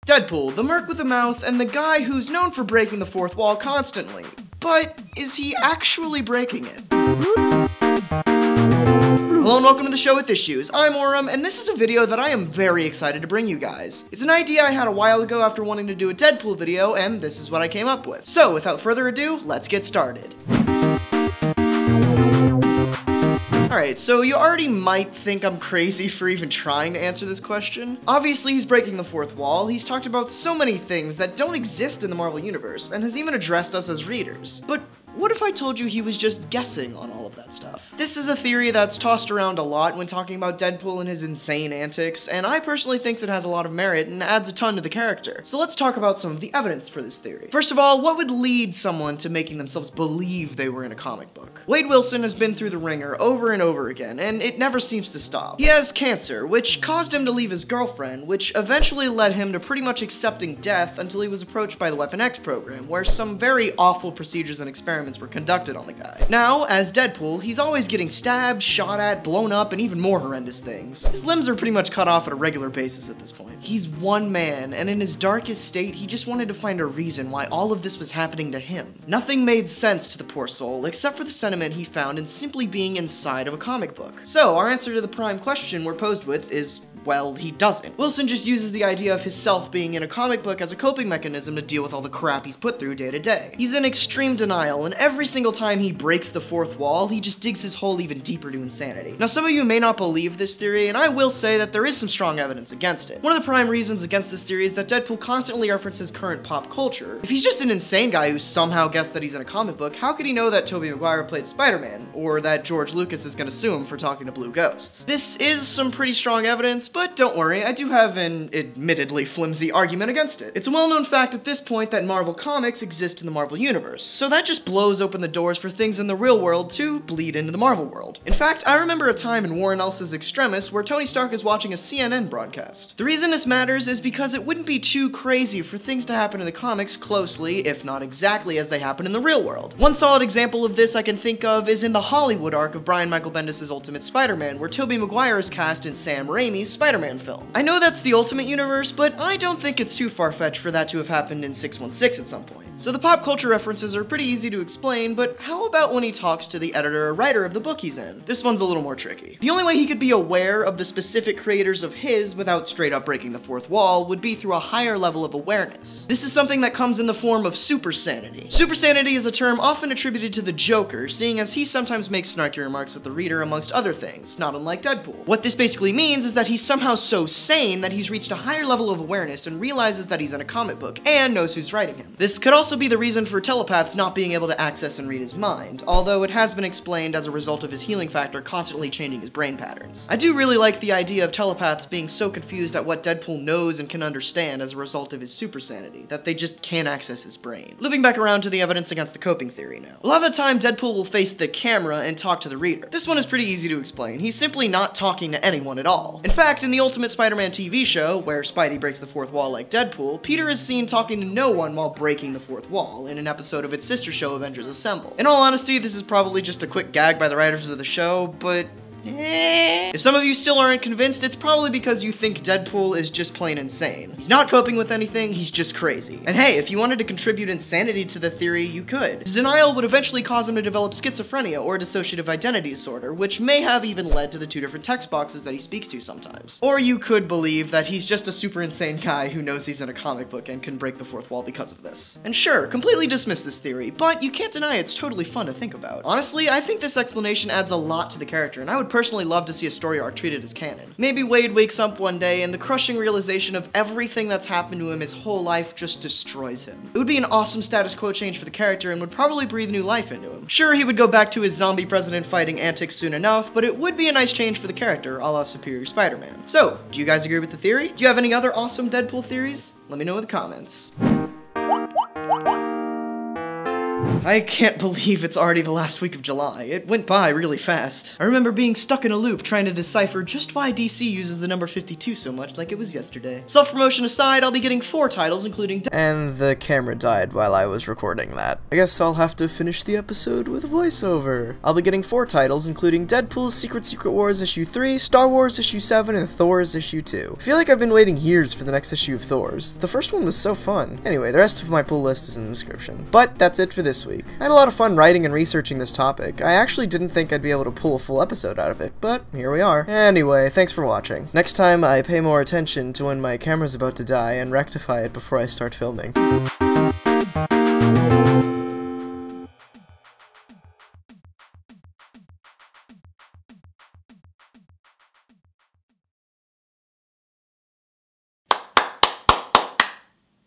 Deadpool, the merc with a mouth, and the guy who's known for breaking the fourth wall constantly. But is he actually breaking it? Hello and welcome to the show with issues. I'm Auram, and this is a video that I am very excited to bring you guys. It's an idea I had a while ago after wanting to do a Deadpool video, and this is what I came up with. So without further ado, let's get started. Alright, so you already might think I'm crazy for even trying to answer this question. Obviously, he's breaking the fourth wall. He's talked about so many things that don't exist in the Marvel Universe, and has even addressed us as readers. But what if I told you he was just guessing on all of that stuff? This is a theory that's tossed around a lot when talking about Deadpool and his insane antics, and I personally think it has a lot of merit and adds a ton to the character. So let's talk about some of the evidence for this theory. First of all, what would lead someone to making themselves believe they were in a comic book? Wade Wilson has been through the ringer over and over again, and it never seems to stop. He has cancer, which caused him to leave his girlfriend, which eventually led him to pretty much accepting death until he was approached by the Weapon X program, where some very awful procedures and experiments were conducted on the guy. Now, as Deadpool, he's always getting stabbed, shot at, blown up, and even more horrendous things. His limbs are pretty much cut off at a regular basis at this point. He's one man, and in his darkest state, he just wanted to find a reason why all of this was happening to him. Nothing made sense to the poor soul, except for the sentiment he found in simply being inside of a comic book. So, our answer to the prime question we're posed with is, well, he doesn't. Wilson just uses the idea of his self being in a comic book as a coping mechanism to deal with all the crap he's put through day to day. He's in extreme denial, and every single time he breaks the fourth wall, he just digs his hole even deeper to insanity. Now, some of you may not believe this theory, and I will say that there is some strong evidence against it. One of the prime reasons against this theory is that Deadpool constantly references current pop culture. If he's just an insane guy who somehow guessed that he's in a comic book, how could he know that Tobey Maguire played Spider-Man, or that George Lucas is gonna sue him for talking to blue ghosts? This is some pretty strong evidence, but don't worry, I do have an admittedly flimsy argument against it. It's a well-known fact at this point that Marvel Comics exist in the Marvel Universe, so that just blows open the doors for things in the real world to bleed into the Marvel world. In fact, I remember a time in Warren Ellis's Extremis where Tony Stark is watching a CNN broadcast. The reason this matters is because it wouldn't be too crazy for things to happen in the comics closely, if not exactly as they happen in the real world. One solid example of this I can think of is in the Hollywood arc of Brian Michael Bendis' Ultimate Spider-Man, where Tobey Maguire is cast in Sam Raimi's Spider-Man film. I know that's the Ultimate Universe, but I don't think it's too far-fetched for that to have happened in 616 at some point. So the pop culture references are pretty easy to explain, but how about when he talks to the editor or writer of the book he's in? This one's a little more tricky. The only way he could be aware of the specific creators of his without straight up breaking the fourth wall would be through a higher level of awareness. This is something that comes in the form of super sanity. Super sanity is a term often attributed to the Joker, seeing as he sometimes makes snarky remarks at the reader amongst other things, not unlike Deadpool. What this basically means is that he's somehow so sane that he's reached a higher level of awareness and realizes that he's in a comic book and knows who's writing him. This could also be the reason for telepaths not being able to access and read his mind, although it has been explained as a result of his healing factor constantly changing his brain patterns. I do really like the idea of telepaths being so confused at what Deadpool knows and can understand as a result of his super sanity, that they just can't access his brain. Looping back around to the evidence against the coping theory now. A lot of the time, Deadpool will face the camera and talk to the reader. This one is pretty easy to explain. He's simply not talking to anyone at all. In fact, in the Ultimate Spider-Man TV show, where Spidey breaks the fourth wall like Deadpool, Peter is seen talking to no one while breaking the fourth wall in an episode of its sister show Avengers Assemble. In all honesty, this is probably just a quick gag by the writers of the show, but if some of you still aren't convinced, it's probably because you think Deadpool is just plain insane. He's not coping with anything, he's just crazy. And hey, if you wanted to contribute insanity to the theory, you could. His denial would eventually cause him to develop schizophrenia or dissociative identity disorder, which may have even led to the two different text boxes that he speaks to sometimes. Or you could believe that he's just a super insane guy who knows he's in a comic book and can break the fourth wall because of this. And sure, completely dismiss this theory, but you can't deny it's totally fun to think about. Honestly, I think this explanation adds a lot to the character, and I would personally love to see a story arc treated as canon. Maybe Wade wakes up one day and the crushing realization of everything that's happened to him his whole life just destroys him. It would be an awesome status quo change for the character and would probably breathe new life into him. Sure, he would go back to his zombie president fighting antics soon enough, but it would be a nice change for the character, a la Superior Spider-Man. So, do you guys agree with the theory? Do you have any other awesome Deadpool theories? Let me know in the comments. I can't believe it's already the last week of July. It went by really fast. I remember being stuck in a loop trying to decipher just why DC uses the number 52 so much, like it was yesterday. Self-promotion aside, I'll be getting 4 titles, including... And the camera died while I was recording that. I guess I'll have to finish the episode with a voiceover. I'll be getting 4 titles, including Deadpool, Secret Wars issue 3, Star Wars issue 7, and Thors issue 2. I feel like I've been waiting years for the next issue of Thors. The first one was so fun. Anyway, the rest of my pull list is in the description. But that's it for this week. I had a lot of fun writing and researching this topic. I actually didn't think I'd be able to pull a full episode out of it, but here we are. Anyway, thanks for watching. Next time, I pay more attention to when my camera's about to die and rectify it before I start filming.